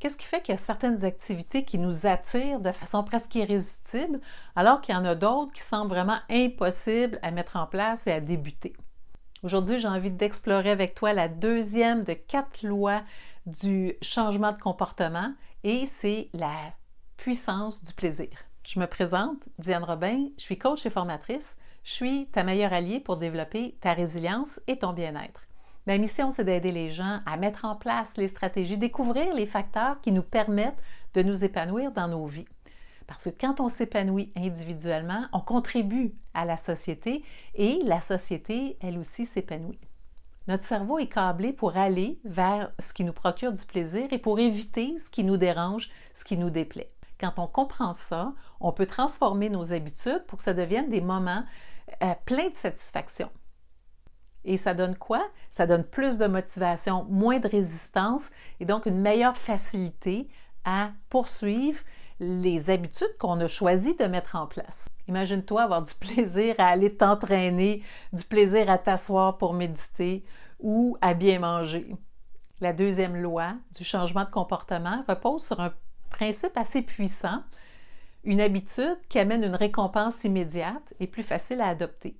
Qu'est-ce qui fait qu'il y a certaines activités qui nous attirent de façon presque irrésistible, alors qu'il y en a d'autres qui semblent vraiment impossibles à mettre en place et à débuter? Aujourd'hui, j'ai envie d'explorer avec toi la deuxième de 4 lois du changement de comportement et c'est la puissance du plaisir. Je me présente, Diane Robin, je suis coach et formatrice. Je suis ta meilleure alliée pour développer ta résilience et ton bien-être. Ma mission, c'est d'aider les gens à mettre en place les stratégies, découvrir les facteurs qui nous permettent de nous épanouir dans nos vies. Parce que quand on s'épanouit individuellement, on contribue à la société et la société, elle aussi, s'épanouit. Notre cerveau est câblé pour aller vers ce qui nous procure du plaisir et pour éviter ce qui nous dérange, ce qui nous déplaît. Quand on comprend ça, on peut transformer nos habitudes pour que ça devienne des moments pleins de satisfaction. Et ça donne quoi? Ça donne plus de motivation, moins de résistance et donc une meilleure facilité à poursuivre les habitudes qu'on a choisi de mettre en place. Imagine-toi avoir du plaisir à aller t'entraîner, du plaisir à t'asseoir pour méditer ou à bien manger. La deuxième loi du changement de comportement repose sur un principe assez puissant, une habitude qui amène une récompense immédiate et plus facile à adopter.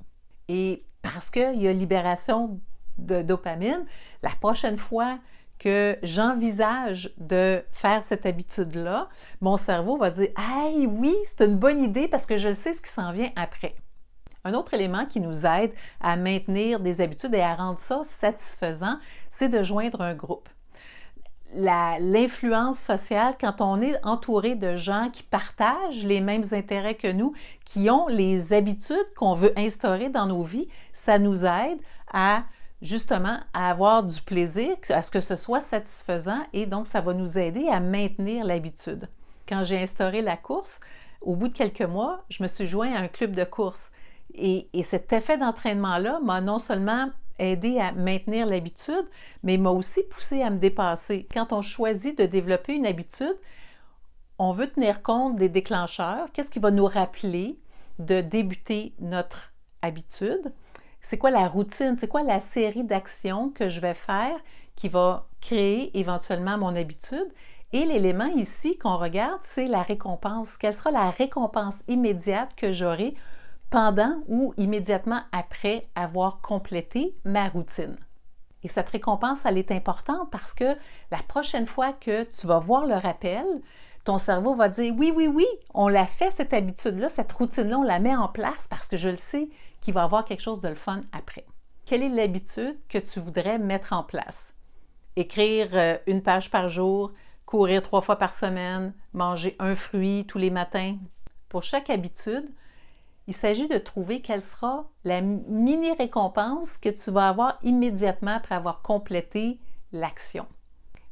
Et parce qu'il y a libération de dopamine, la prochaine fois que j'envisage de faire cette habitude-là, mon cerveau va dire « Hey, oui, c'est une bonne idée parce que je le sais ce qui s'en vient après ». Un autre élément qui nous aide à maintenir des habitudes et à rendre ça satisfaisant, c'est de joindre un groupe. L'influence sociale, quand on est entouré de gens qui partagent les mêmes intérêts que nous, qui ont les habitudes qu'on veut instaurer dans nos vies, ça nous aide à justement à avoir du plaisir, à ce que ce soit satisfaisant et donc ça va nous aider à maintenir l'habitude. Quand j'ai instauré la course, au bout de quelques mois, je me suis joint à un club de course et cet effet d'entraînement-là m'a non seulement aidé à maintenir l'habitude, mais m'a aussi poussé à me dépasser. Quand on choisit de développer une habitude, on veut tenir compte des déclencheurs. Qu'est-ce qui va nous rappeler de débuter notre habitude? C'est quoi la routine? C'est quoi la série d'actions que je vais faire qui va créer éventuellement mon habitude? Et l'élément ici qu'on regarde, c'est la récompense. Quelle sera la récompense immédiate que j'aurai pendant ou immédiatement après avoir complété ma routine? Et cette récompense, elle est importante parce que la prochaine fois que tu vas voir le rappel, ton cerveau va dire « Oui, oui, oui, on l'a fait cette habitude-là, cette routine-là, on la met en place parce que je le sais qu'il va y avoir quelque chose de le fun après. » Quelle est l'habitude que tu voudrais mettre en place? Écrire une page par jour, courir 3 fois par semaine, manger un fruit tous les matins. Pour chaque habitude, il s'agit de trouver quelle sera la mini-récompense que tu vas avoir immédiatement après avoir complété l'action.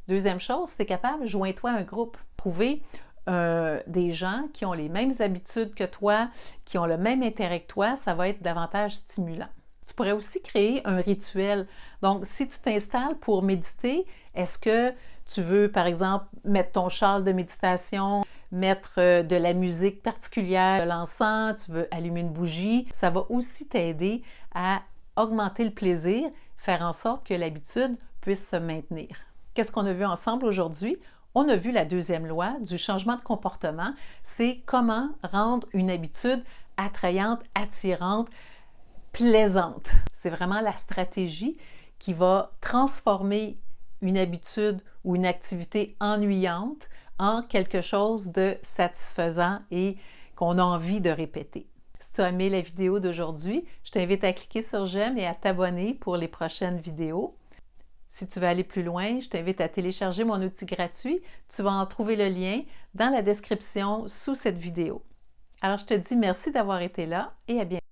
Deuxième chose, si tu es capable, joins-toi à un groupe. Trouver des gens qui ont les mêmes habitudes que toi, qui ont le même intérêt que toi, ça va être davantage stimulant. Tu pourrais aussi créer un rituel. Donc, si tu t'installes pour méditer, est-ce que tu veux, par exemple, mettre ton châle de méditation, mettre de la musique particulière, de l'encens, tu veux allumer une bougie? Ça va aussi t'aider à augmenter le plaisir, faire en sorte que l'habitude puisse se maintenir. Qu'est-ce qu'on a vu ensemble aujourd'hui? On a vu la deuxième loi du changement de comportement, c'est comment rendre une habitude attrayante, attirante, plaisante. C'est vraiment la stratégie qui va transformer une habitude ou une activité ennuyante en quelque chose de satisfaisant et qu'on a envie de répéter. Si tu as aimé la vidéo d'aujourd'hui, je t'invite à cliquer sur j'aime et à t'abonner pour les prochaines vidéos. Si tu veux aller plus loin, je t'invite à télécharger mon outil gratuit. Tu vas en trouver le lien dans la description sous cette vidéo. Alors, je te dis merci d'avoir été là et à bientôt.